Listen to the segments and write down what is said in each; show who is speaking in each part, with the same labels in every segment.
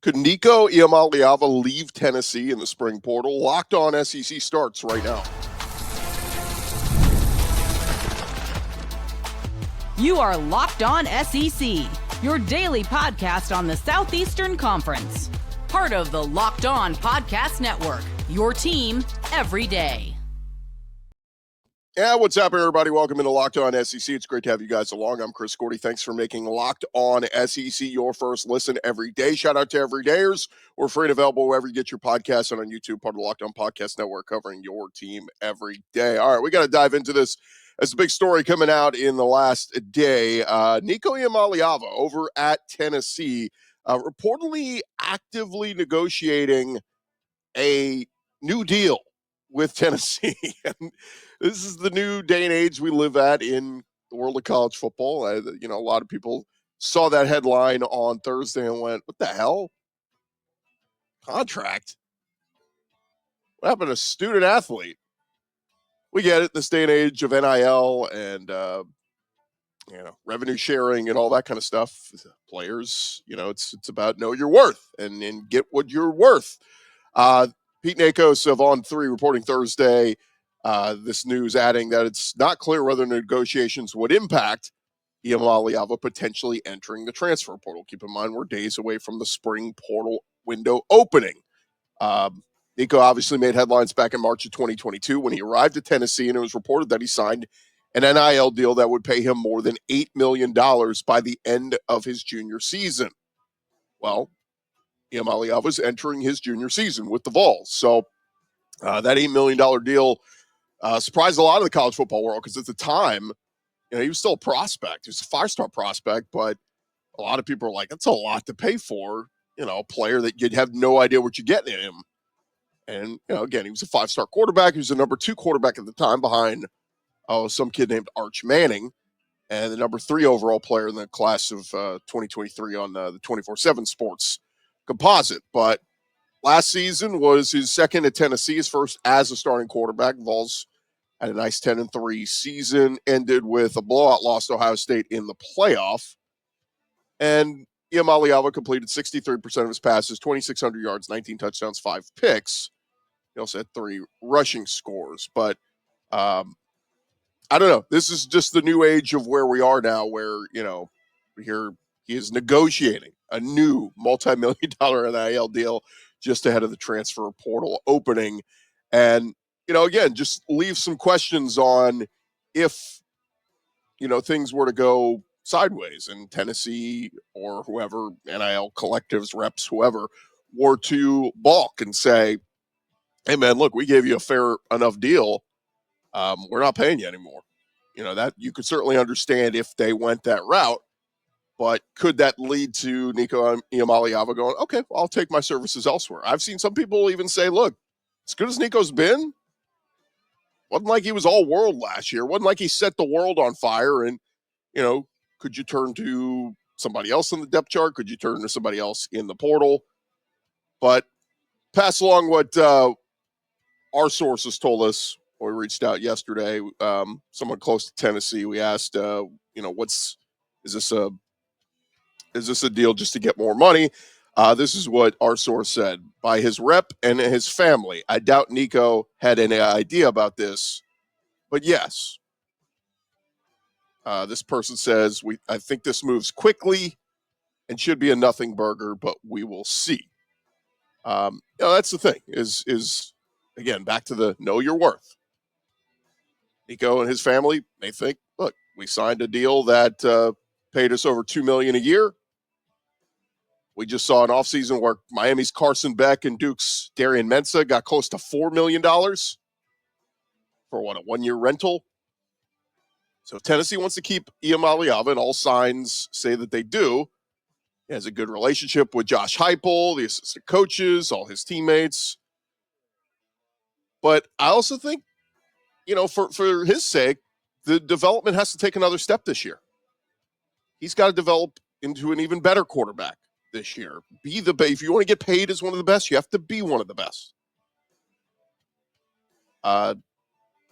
Speaker 1: Could Nico Iamaleava leave Tennessee in the spring portal? Locked On SEC starts right now.
Speaker 2: You are Locked On SEC, your daily podcast on the Southeastern Conference. Part of the Locked On Podcast Network, your team every day.
Speaker 1: Yeah, what's up, everybody? Welcome into Locked On SEC. It's great to have you guys along. I'm Chris Gordy. Thanks for making Locked On SEC your first listen every day. Shout out to everydayers. We're free and available wherever you get your podcasts and on YouTube, part of the Locked On Podcast Network, covering your team every day. All right, we got to dive into this. It's a big story coming out in the last day. Nico Iamaleava over at Tennessee, reportedly actively negotiating a new deal with Tennessee. And this is the new day and age we live at in the world of college football. A lot of people saw that headline on Thursday and went, what the hell? Contract? What happened to student athlete? We get it, this day and age of NIL and, revenue sharing and all that kind of stuff. Players, it's about know your worth and get what you're worth. Pete Nakos of On3 reporting Thursday, this news adding that it's not clear whether negotiations would impact Iamaleava potentially entering the transfer portal. Keep in mind, we're days away from the spring portal window opening. Nico obviously made headlines back in March of 2022 when he arrived at Tennessee, and it was reported that he signed an NIL deal that would pay him more than $8 million by the end of his junior season. Well, Iamaleava was entering his junior season with the Vols. So that $8 million deal surprised a lot of the college football world because at the time, he was still a prospect. He was a five-star prospect, but a lot of people are like, that's a lot to pay for, a player that you'd have no idea what you're getting in him. And, again, he was a five-star quarterback. He was the number 2 quarterback at the time behind some kid named Arch Manning and the number 3 overall player in the class of 2023 on the 24/7 Sports composite. But last season was his second at Tennessee, his first as a starting quarterback. Vols had a nice 10-3 season, ended with a blowout loss to Ohio State in the playoff. And Iamaleava completed 63% of his passes, 2,600 yards, 19 touchdowns, 5 picks. He also had 3 rushing scores. But I don't know. This is just the new age of where we are now, where, here he is negotiating a new multi-million-dollar NIL deal just ahead of the transfer portal opening. And, again, just leave some questions on if, things were to go sideways and Tennessee or whoever, NIL collectives, reps, whoever, were to balk and say, hey, man, look, we gave you a fair enough deal. We're not paying you anymore. That you could certainly understand if they went that route. But could that lead to Nico Iamaleava going, okay, well, I'll take my services elsewhere? I've seen some people even say, look, as good as Nico's been, wasn't like he was all world last year. Wasn't like he set the world on fire. And, could you turn to somebody else in the depth chart? Could you turn to somebody else in the portal? But pass along what our sources told us. We reached out yesterday. Someone close to Tennessee. We asked, is this a deal just to get more money? This is what our source said. By his rep and his family, I doubt Nico had any idea about this, but yes. This person says, I think this moves quickly and should be a nothing burger, but we will see. That's the thing is again, back to the know your worth. Nico and his family, they think, look, we signed a deal that paid us over $2 million a year. We just saw an offseason where Miami's Carson Beck and Duke's Darian Mensah got close to $4 million for a 1-year rental. So if Tennessee wants to keep Iamaleava, and all signs say that they do, he has a good relationship with Josh Heupel, the assistant coaches, all his teammates. But I also think, for his sake, the development has to take another step this year. He's got to develop into an even better quarterback this year. If you want to get paid as one of the best, you have to be one of the best.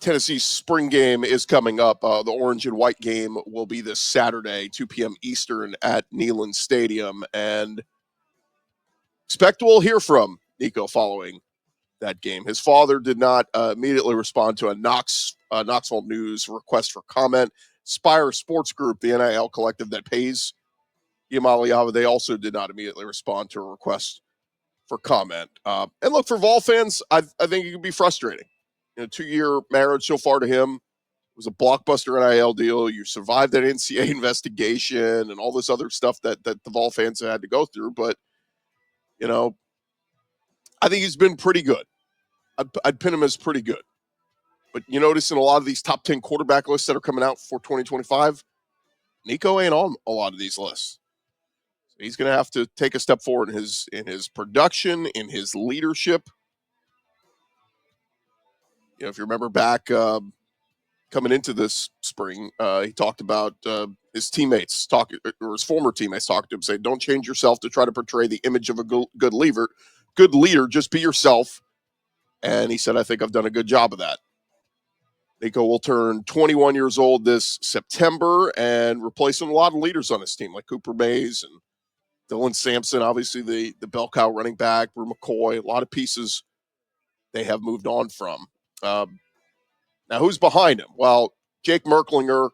Speaker 1: Tennessee's spring game is coming up. The orange and white game will be this Saturday, 2 p.m. Eastern at Neyland Stadium. And expect we'll hear from Nico following that game. His father did not immediately respond to a Knoxville News request for comment. Spire Sports Group, the NIL collective that pays Iamaleava, they also did not immediately respond to a request for comment. And look, for Vol fans, I think it can be frustrating. 2-year marriage so far to him. It was a blockbuster NIL deal. You survived that NCAA investigation and all this other stuff that the Vol fans had to go through. But, I think he's been pretty good. I'd pin him as pretty good. But you notice in a lot of these top 10 quarterback lists that are coming out for 2025, Nico ain't on a lot of these lists. So he's going to have to take a step forward in his production, in his leadership. If you remember back coming into this spring, he talked about his teammates or his former teammates talking to him, saying, "Don't change yourself to try to portray the image of a good leader. Good leader, just be yourself." And he said, "I think I've done a good job of that." Nico will turn 21 years old this September and replacing a lot of leaders on his team, like Cooper Mays and Dylan Sampson, obviously the bell cow running back, Brew McCoy, a lot of pieces they have moved on from. Now, who's behind him? Well, Jake Merklinger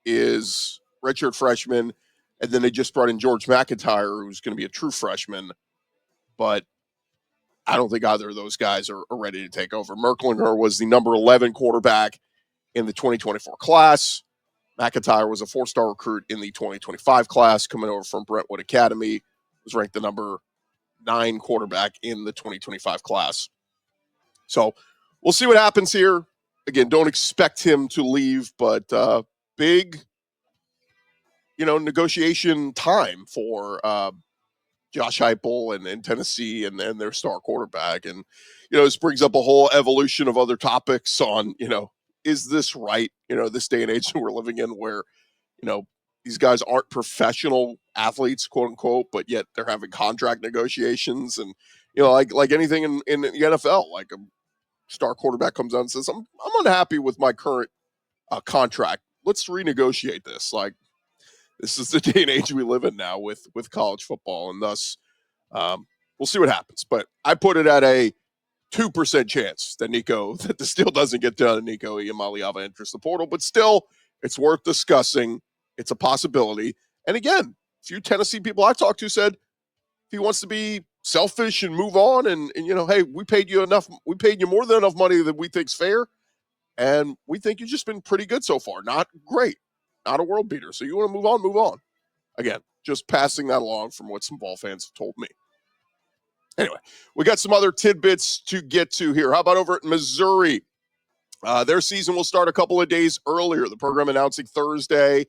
Speaker 1: is redshirt freshman, and then they just brought in George McIntyre, who's going to be a true freshman. But I don't think either of those guys are ready to take over. Merklinger was the number 11 quarterback in the 2024 class. McIntyre was a 4-star recruit in the 2025 class, coming over from Brentwood Academy, was ranked the number 9 quarterback in the 2025 class. So we'll see what happens here. Again, don't expect him to leave, but big, negotiation time for Josh Heupel and Tennessee and their star quarterback. And, this brings up a whole evolution of other topics on, is this right? This day and age that we're living in where, these guys aren't professional athletes, quote unquote, but yet they're having contract negotiations. And, like anything in the NFL, like a star quarterback comes out and says, I'm unhappy with my current contract. Let's renegotiate this. Like, this is the day and age we live in now with college football. And thus, we'll see what happens. But I put it at a 2% chance that this deal doesn't get done and Nico Iamaleava enters the portal. But still, it's worth discussing. It's a possibility. And again, a few Tennessee people I talked to said if he wants to be selfish and move on and hey, we paid you more than enough money that we think's fair. And we think you've just been pretty good so far. Not great, not a world beater. So you want to move on. Again, just passing that along from what some Vol fans have told me. Anyway, we got some other tidbits to get to here. How about over at Missouri? Their season will start a couple of days earlier. The program announcing Thursday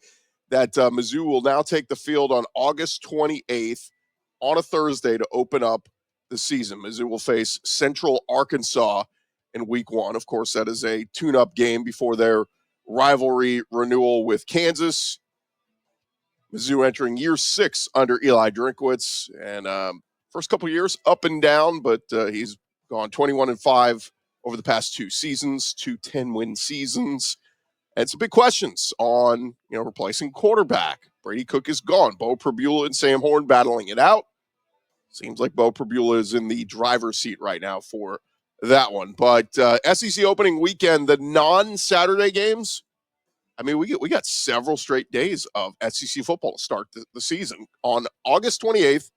Speaker 1: that Mizzou will now take the field on August 28th on a Thursday to open up the season. Mizzou will face Central Arkansas in week 1. Of course, that is a tune-up game before their rivalry renewal with Kansas. Mizzou entering year 6 under Eli Drinkwitz. And first couple of years, up and down, but he's gone 21-5 over the past 2 seasons, 2 10-win seasons. And some big questions on, replacing quarterback. Brady Cook is gone. Bo Prabula and Sam Horn battling it out. Seems like Bo Prabula is in the driver's seat right now for that one. But SEC opening weekend, the non-Saturday games, we got several straight days of SEC football to start the season. On August 28th,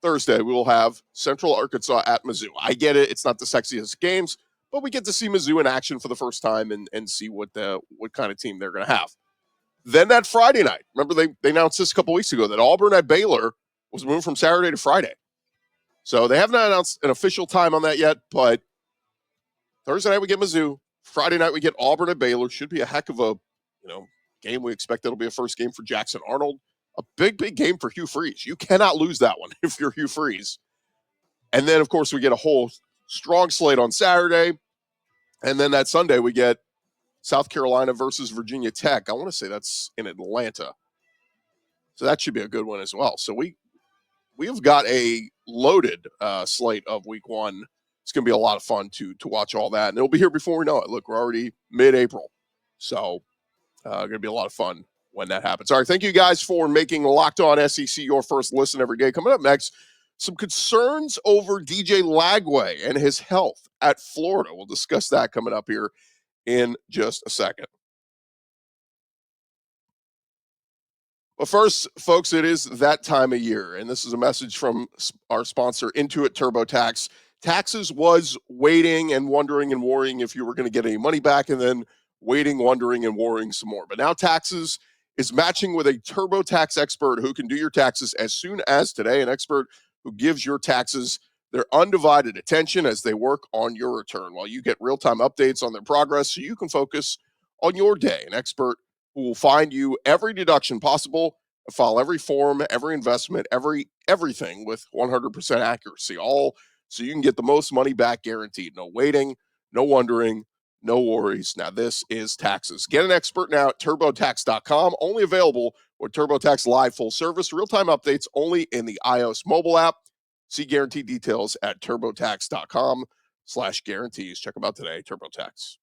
Speaker 1: Thursday, we will have Central Arkansas at Mizzou. I get it. It's not the sexiest games, but we get to see Mizzou in action for the first time and see what kind of team they're going to have. Then that Friday night, remember they announced this a couple weeks ago that Auburn at Baylor was moved from Saturday to Friday. So they have not announced an official time on that yet, but Thursday night we get Mizzou. Friday night we get Auburn at Baylor. Should be a heck of a game. We expect that'll be a first game for Jackson Arnold. A big game for Hugh Freeze. You cannot lose that one if you're Hugh Freeze. And then, of course, we get a whole strong slate on Saturday. And then that Sunday, we get South Carolina versus Virginia Tech. I want to say that's in Atlanta. So that should be a good one as well. So we have got a loaded slate of week 1. It's going to be a lot of fun to watch all that. And it'll be here before we know it. Look, we're already mid-April. So going to be a lot of fun when that happens. All right, thank you guys for making Locked On SEC your first listen every day. Coming up next, some concerns over DJ Lagway and his health at Florida. We'll discuss that coming up here in just a second. But first, folks, it is that time of year, and this is a message from our sponsor, Intuit TurboTax. Taxes was waiting and wondering and worrying if you were going to get any money back, and then waiting, wondering, and worrying some more. But now Taxes is matching with a TurboTax expert who can do your taxes as soon as today, an expert who gives your taxes their undivided attention as they work on your return, while you get real-time updates on their progress so you can focus on your day. An expert who will find you every deduction possible, file every form, every investment, everything with 100% accuracy, all so you can get the most money back guaranteed. No waiting, no wondering, no worries. Now, this is Taxes. Get an expert now at TurboTax.com, only available with TurboTax Live full service, real-time updates only in the iOS mobile app. See guarantee details at TurboTax.com/guarantees. Check them out today, TurboTax.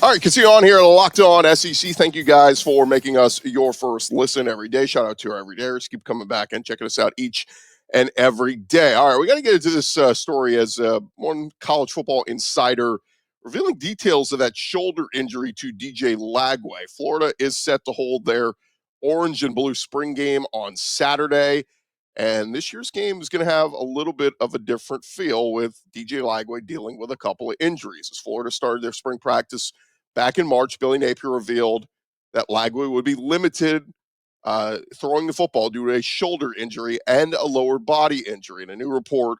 Speaker 1: All right, continue on here at Locked On SEC. Thank you guys for making us your first listen every day. Shout out to our everydayers. Keep coming back and checking us out each and every day. All right, we got to get into this story as one college football insider revealing details of that shoulder injury to DJ Lagway. Florida is set to hold their orange and blue spring game on Saturday. And this year's game is going to have a little bit of a different feel with DJ Lagway dealing with a couple of injuries. As Florida started their spring practice back in March, Billy Napier revealed that Lagway would be limited throwing the football due to a shoulder injury and a lower body injury. And a new report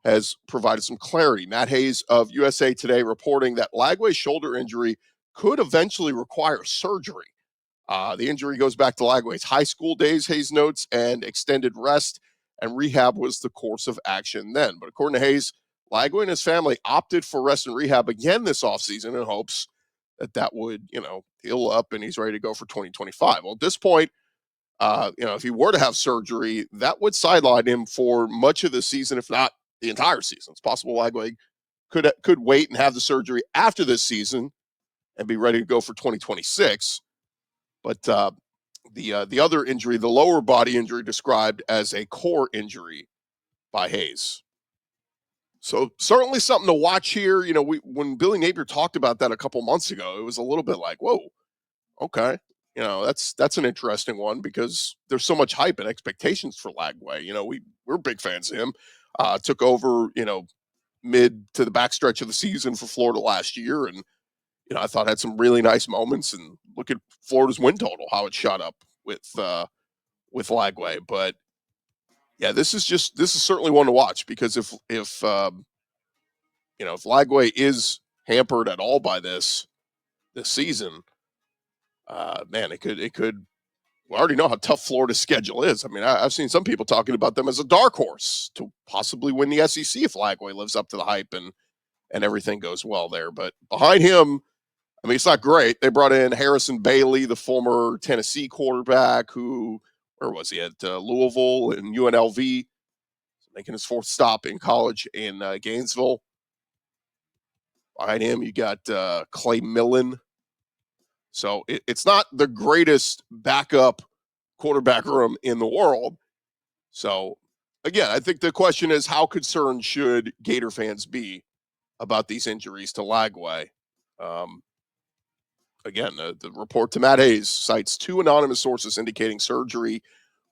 Speaker 1: has provided some clarity. Matt Hayes of USA Today reporting that Lagway's shoulder injury could eventually require surgery. The injury goes back to Lagway's high school days, Hayes notes, and extended rest and rehab was the course of action then. But according to Hayes, Lagway and his family opted for rest and rehab again this offseason in hopes that would, heal up and he's ready to go for 2025. Well, at this point, if he were to have surgery, that would sideline him for much of the season, if not the entire season. It's possible Lagway could wait and have the surgery after this season and be ready to go for 2026. But the other injury, the lower body injury, described as a core injury by Hayes. So certainly something to watch here. When Billy Napier talked about that a couple months ago, it was a little bit like, whoa, okay. That's an interesting one because there's so much hype and expectations for Lagway. We're big fans of him. Took over, mid to the backstretch of the season for Florida last year. And, I thought had some really nice moments, and look at Florida's win total, how it shot up with Lagway. But yeah, this is certainly one to watch because if Lagway is hampered at all by this season, man, it could. We already know how tough Florida's schedule is. I mean, I've seen some people talking about them as a dark horse to possibly win the SEC if Lagway lives up to the hype and everything goes well there. But behind him, I mean, it's not great. They brought in Harrison Bailey, the former Tennessee quarterback, where was he at Louisville and UNLV, making his fourth stop in college in Gainesville. Behind him, you got Clay Millen. So it's not the greatest backup quarterback room in the world. So, again, I think the question is, how concerned should Gator fans be about these injuries to Lagway? Again, the report to Matt Hayes cites 2 anonymous sources indicating surgery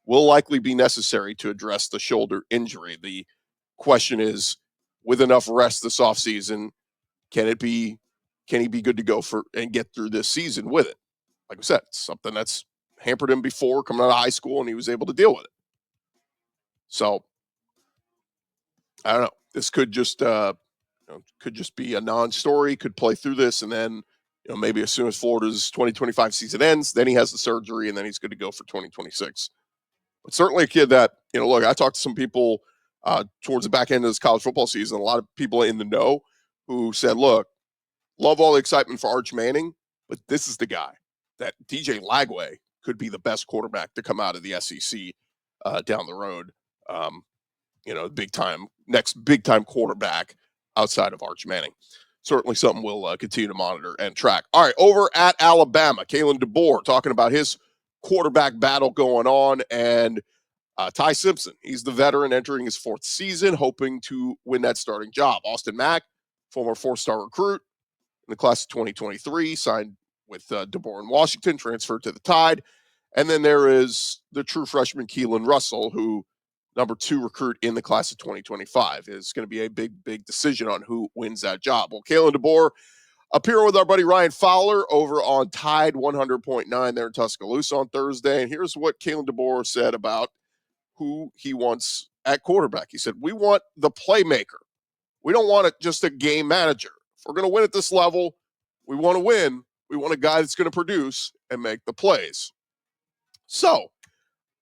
Speaker 1: will likely be necessary to address the shoulder injury. The question is, with enough rest this offseason, can he be good to go and get through this season with it? Like I said, it's something that's hampered him before coming out of high school, and he was able to deal with it. So, I don't know. This could just be a non-story, could play through this, and then maybe as soon as Florida's 2025 season ends, then he has the surgery, and then he's good to go for 2026. But certainly a kid that, look, I talked to some people towards the back end of this college football season, a lot of people in the know who said, look, love all the excitement for Arch Manning, but this is the guy that DJ Lagway could be the best quarterback to come out of the SEC down the road. Next big time quarterback outside of Arch Manning. certainly something we'll continue to monitor and track. All right, over at Alabama, Kalen DeBoer talking about his quarterback battle going on, and Ty Simpson, he's the veteran entering his 4th season, hoping to win that starting job. Austin Mack, former 4-star recruit in the class of 2023, signed with DeBoer in Washington, transferred to the Tide. And then there is the true freshman Keelan Russell, who number 2 recruit in the class of 2025. Is going to be a big decision on who wins that job. Well, Kalen DeBoer appearing with our buddy Ryan Fowler over on Tide 100.9 there in Tuscaloosa on Thursday. And here's what Kalen DeBoer said about who he wants at quarterback. He said, "We want the playmaker. We don't want just a game manager. If we're going to win at this level, we want to win. We want a guy that's going to produce and make the plays." So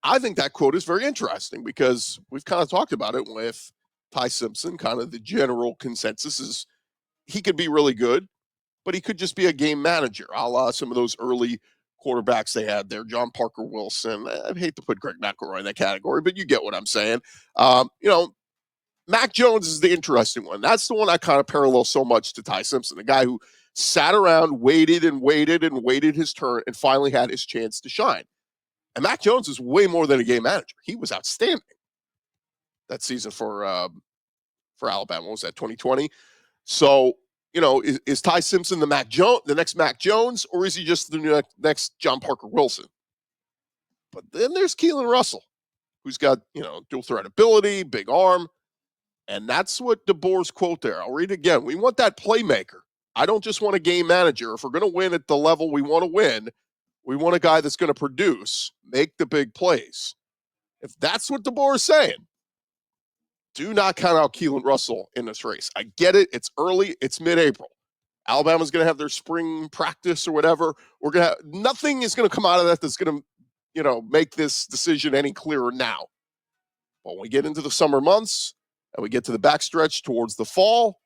Speaker 1: I think that quote is very interesting because we've kind of talked about it with Ty Simpson. Kind of the general consensus is he could be really good, but he could just be a game manager, a la some of those early quarterbacks they had there. John Parker Wilson. I'd hate to put Greg McElroy in that category, but you get what I'm saying. Mac Jones is the interesting one. That's the one I kind of parallel so much to Ty Simpson, a guy who sat around, waited his turn, and finally had his chance to shine. And Mac Jones is way more than a game manager. He was outstanding that season for Alabama. What was that, 2020? So, is Ty Simpson the next Mac Jones, or is he just the next John Parker Wilson? But then there's Keelan Russell, who's got, dual threat ability, big arm. And that's what DeBoer's quote there. I'll read it again. "We want that playmaker. I don't just want a game manager. If we're going to win at the level we want to win, we want a guy that's going to produce, make the big plays." If that's what DeBoer is saying, do not count out Keelan Russell in this race. I get it. It's early. It's mid-April. Alabama's going to have their spring practice or whatever. Nothing is going to come out of that that's going to, make this decision any clearer now. But when we get into the summer months and we get to the backstretch towards the fall,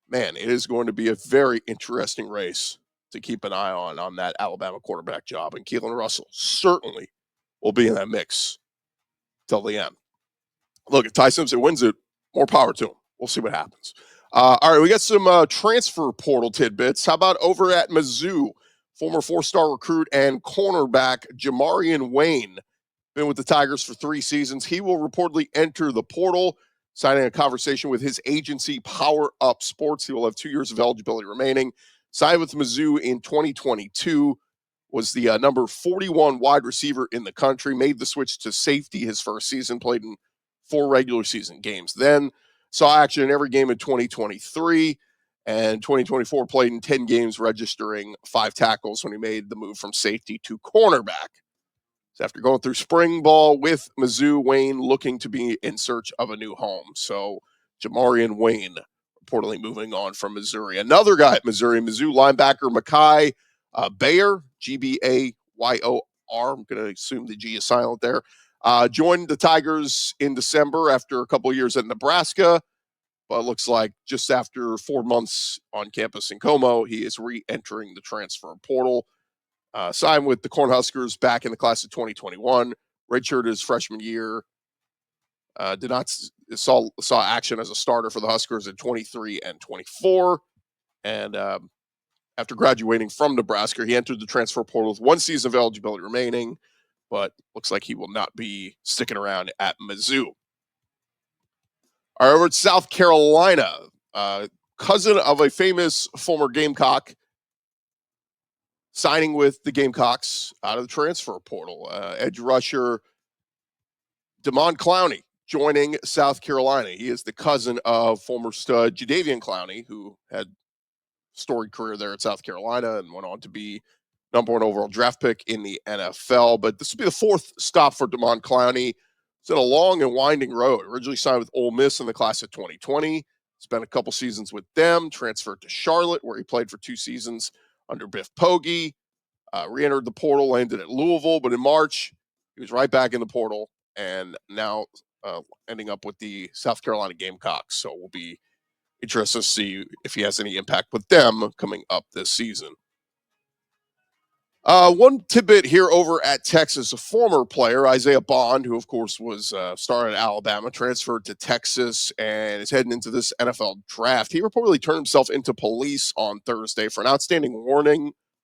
Speaker 1: man, it is going to be a very interesting race to keep an eye on that Alabama quarterback job. And Keelan Russell certainly will be in that mix till the end. Look, if Ty Simpson wins it, more power to him. We'll see what happens. All right, we got some transfer portal tidbits. How about over at Mizzou, former 4-star recruit and cornerback Jamarian Wayne, been with the Tigers for 3 seasons. He will reportedly enter the portal, signing a conversation with his agency, Power Up Sports. He will have 2 years of eligibility remaining. Signed with Mizzou in 2022, was the number 41 wide receiver in the country, made the switch to safety his first season, played in 4 regular season games. Then saw action in every game in 2023, and 2024 played in 10 games, registering 5 tackles when he made the move from safety to cornerback. So after going through spring ball with Mizzou, Wayne looking to be in search of a new home. So Jamarian Wayne reportedly moving on from Missouri. Another guy at Missouri, Mizzou linebacker Mekhi Bayor, G-B-A-Y-O-R. I'm going to assume the G is silent there. Joined the Tigers in December after a couple of years at Nebraska, but it looks like just after 4 months on campus in Como, he is re-entering the transfer portal. Signed with the Cornhuskers back in the class of 2021. Redshirted his freshman year. Saw action as a starter for the Huskers in 23 and 24. And after graduating from Nebraska, he entered the transfer portal with 1 season of eligibility remaining, but looks like he will not be sticking around at Mizzou. All right, over at South Carolina, cousin of a famous former Gamecock, signing with the Gamecocks out of the transfer portal. Edge rusher Damon Clowney joining South Carolina. He is the cousin of former stud Jadeveon Clowney, who had a storied career there at South Carolina and went on to be number 1 overall draft pick in the NFL. But this will be the 4th stop for Damon Clowney. It's been a long and winding road. Originally signed with Ole Miss in the class of 2020. Spent a couple seasons with them. Transferred to Charlotte, where he played for 2 seasons under Biff Poggi. Re-entered the portal, landed at Louisville. But in March, he was right back in the portal and now ending up with the South Carolina Gamecocks. So we'll be interested to see if he has any impact with them coming up this season. One tidbit here over at Texas, a former player, Isaiah Bond, who of course was started at Alabama, transferred to Texas and is heading into this NFL draft. He reportedly turned himself into police on Thursday for an outstanding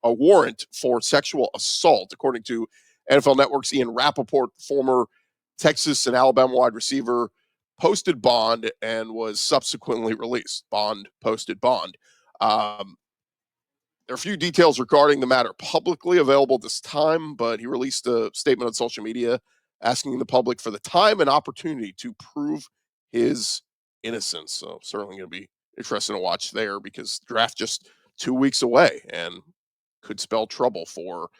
Speaker 1: warrant for sexual assault, according to NFL Network's Ian Rappaport. Former Texas and Alabama wide receiver posted bond and was subsequently released. Bond posted bond. There are a few details regarding the matter publicly available at this time, but he released a statement on social media asking the public for the time and opportunity to prove his innocence. So certainly going to be interesting to watch there, because the draft just 2 weeks away and could spell trouble for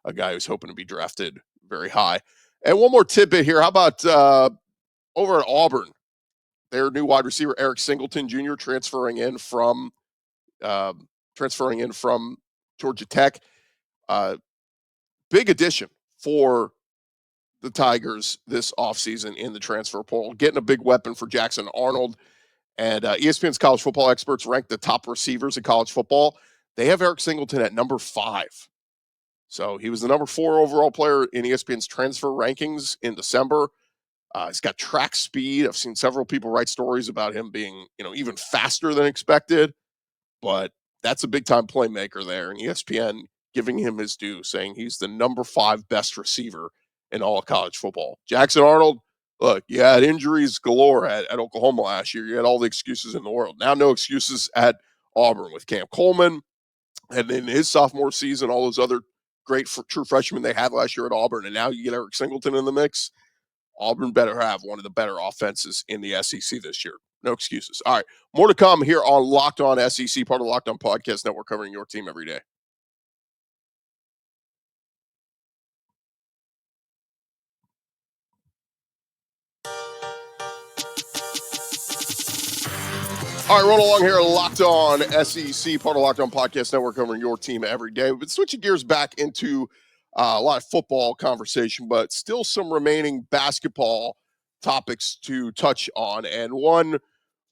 Speaker 1: a guy who's hoping to be drafted very high. And one more tidbit here. How about over at Auburn, their new wide receiver, Eric Singleton Jr., transferring in from Georgia Tech. Big addition for the Tigers this offseason in the transfer portal, getting a big weapon for Jackson Arnold. And ESPN's college football experts rank the top receivers in college football. They have Eric Singleton at number 5. So he was the number 4 overall player in ESPN's transfer rankings in December. He's got track speed. I've seen several people write stories about him being, even faster than expected. But that's a big-time playmaker there. And ESPN giving him his due, saying he's the number 5 best receiver in all of college football. Jackson Arnold, look, you had injuries galore at Oklahoma last year. You had all the excuses in the world. Now no excuses at Auburn with Cam Coleman. And in his sophomore season, all those other great true freshmen they had last year at Auburn. And now you get Eric Singleton in the mix. Auburn better have one of the better offenses in the SEC this year. No excuses. All right. More to come here on Locked On SEC, part of the Locked On Podcast Network, covering your team every day. All right, roll along here, Locked On SEC, part of Locked On Podcast Network, covering your team every day. We've been switching gears back into a lot of football conversation, but still some remaining basketball topics to touch on. And one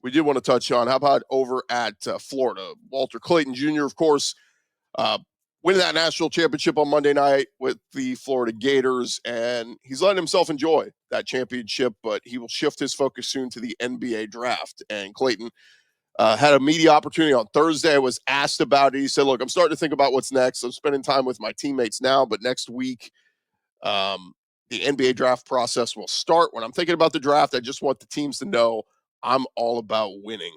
Speaker 1: we did want to touch on, how about over at Florida? Walter Clayton Jr., of course, winning that national championship on Monday night with the Florida Gators, and he's letting himself enjoy that championship, but he will shift his focus soon to the NBA draft. And Clayton had a media opportunity on Thursday. I was asked about it. He said, look, I'm starting to think about what's next. I'm spending time with my teammates now, but next week, the NBA draft process will start. When I'm thinking about the draft, I just want the teams to know I'm all about winning.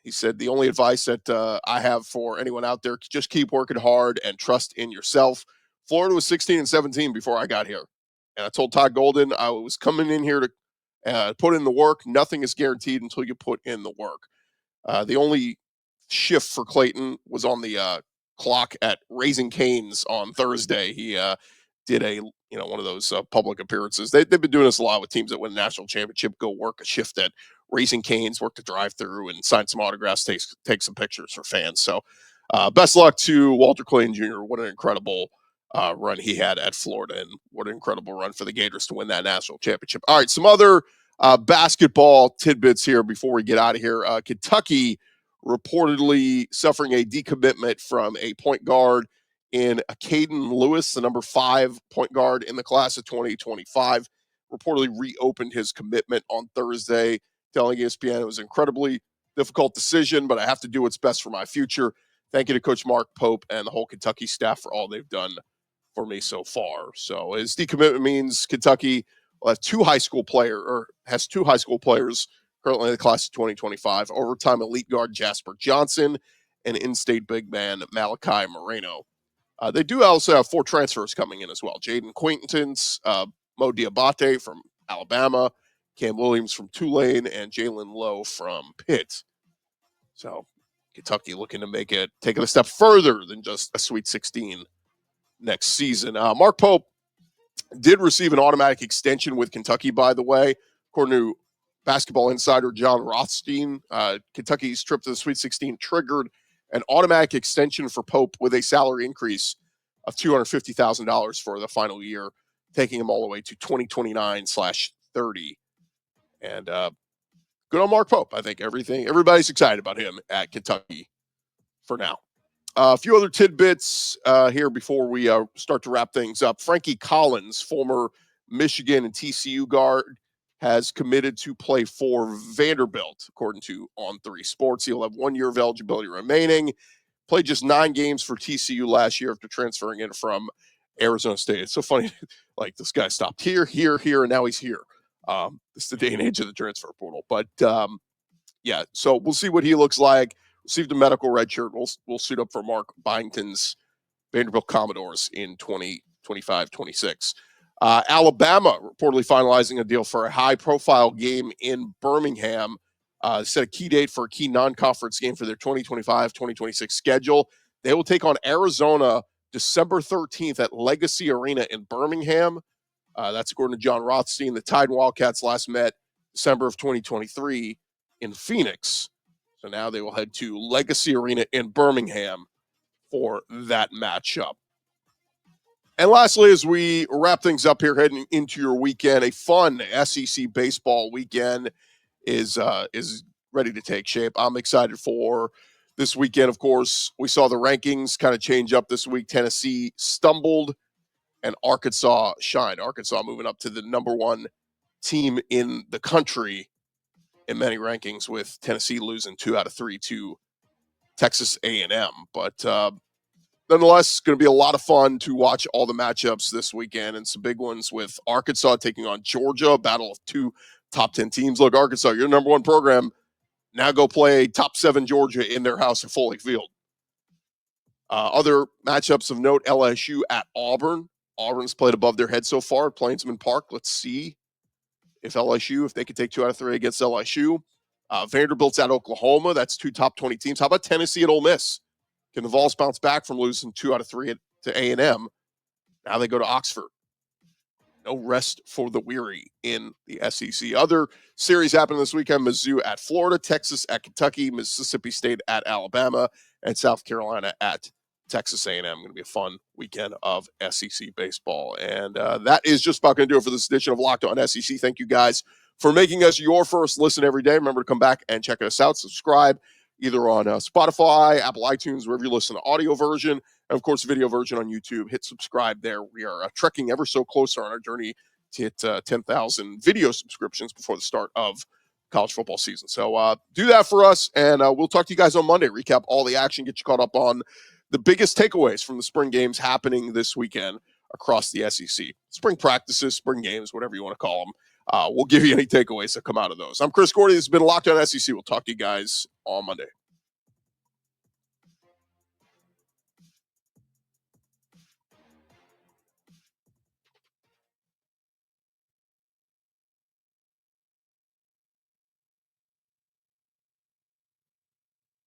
Speaker 1: He said, the only advice that I have for anyone out there, just keep working hard and trust in yourself. Florida was 16-17 before I got here. And I told Todd Golden I was coming in here to put in the work. Nothing is guaranteed until you put in the work. The only shift for Clayton was on the clock at Raising Cane's on Thursday. He did one of those public appearances. They've been doing this a lot with teams that win a national championship. Go work a shift at Raising Cane's, work the drive-through, and sign some autographs, take some pictures for fans. So best luck to Walter Clayton Jr. What an incredible run he had at Florida, and what an incredible run for the Gators to win that national championship. All right, some other basketball tidbits here before we get out of here. Kentucky reportedly suffering a decommitment from a point guard in Caden Lewis, the number 5 point guard in the class of 2025, reportedly reopened his commitment on Thursday, telling ESPN it was an incredibly difficult decision, but I have to do what's best for my future. Thank you to Coach Mark Pope and the whole Kentucky staff for all they've done for me so far. So his decommitment means Kentucky will have 2 high school players currently in the class of 2025, overtime elite guard Jasper Johnson and in-state big man Malachi Moreno. They do also have 4 transfers coming in as well. Jaden Quaintance, Mo Diabate from Alabama, Cam Williams from Tulane, and Jalen Lowe from Pitt. So Kentucky looking to take it a step further than just a Sweet 16 next season. Mark Pope did receive an automatic extension with Kentucky, by the way. According to basketball insider John Rothstein, Kentucky's trip to the Sweet 16 triggered an automatic extension for Pope with a salary increase of $250,000 for the final year, taking him all the way to 2029/30. And good on Mark Pope. I think everybody's excited about him at Kentucky for now. A few other tidbits here before we start to wrap things up. Frankie Collins, former Michigan and TCU guard, has committed to play for Vanderbilt, according to On3 Sports. He'll have 1 year of eligibility remaining. Played just 9 games for TCU last year after transferring in from Arizona State. It's so funny. Like, this guy stopped here, and now he's here. It's the day and age of the transfer portal. But, yeah, so we'll see what he looks like. Received a medical red shirt. We'll suit up for Mark Byington's Vanderbilt Commodores in 2025-26. Alabama reportedly finalizing a deal for a high-profile game in Birmingham. Set a key date for a key non-conference game for their 2025-2026 schedule. They will take on Arizona December 13th at Legacy Arena in Birmingham. That's according to John Rothstein. The Tide and Wildcats last met December of 2023 in Phoenix. So now they will head to Legacy Arena in Birmingham for that matchup. And lastly, as we wrap things up here, heading into your weekend, a fun SEC baseball weekend is ready to take shape. I'm excited for this weekend. Of course, we saw the rankings kind of change up this week. Tennessee stumbled and Arkansas shined. Arkansas moving up to the number 1 team in the country in many rankings, with Tennessee losing 2 out of 3 to Texas A&M. But nonetheless, it's going to be a lot of fun to watch all the matchups this weekend, and some big ones with Arkansas taking on Georgia, battle of 2 top 10 teams. Look, Arkansas, your number 1 program. Now go play top 7 Georgia in their house at Foley Field. Other matchups of note, LSU at Auburn. Auburn's played above their head so far at Plainsman Park. Let's see if they could take 2 out of 3 against LSU. Vanderbilt's at Oklahoma. That's 2 top 20 teams. How about Tennessee at Ole Miss? Can the Vols bounce back from losing 2 out of 3 to A&M? Now they go to Oxford. No rest for the weary in the SEC. Other series happening this weekend: Mizzou at Florida, Texas at Kentucky, Mississippi State at Alabama, and South Carolina at Texas A&M. Going to be a fun weekend of SEC baseball. And that is just about going to do it for this edition of Locked On SEC. Thank you guys for making us your first listen every day. Remember to come back and check us out. Subscribe either on Spotify, Apple iTunes, wherever you listen to audio version, and of course, video version on YouTube. Hit subscribe there. We are trekking ever so closer on our journey to hit 10,000 video subscriptions before the start of college football season. So do that for us, and we'll talk to you guys on Monday. Recap all the action, get you caught up on the biggest takeaways from the spring games happening this weekend across the SEC. Spring practices, spring games, whatever you want to call them. We'll give you any takeaways that come out of those. I'm Chris Gordy. This has been Locked On SEC. We'll talk to you guys on Monday.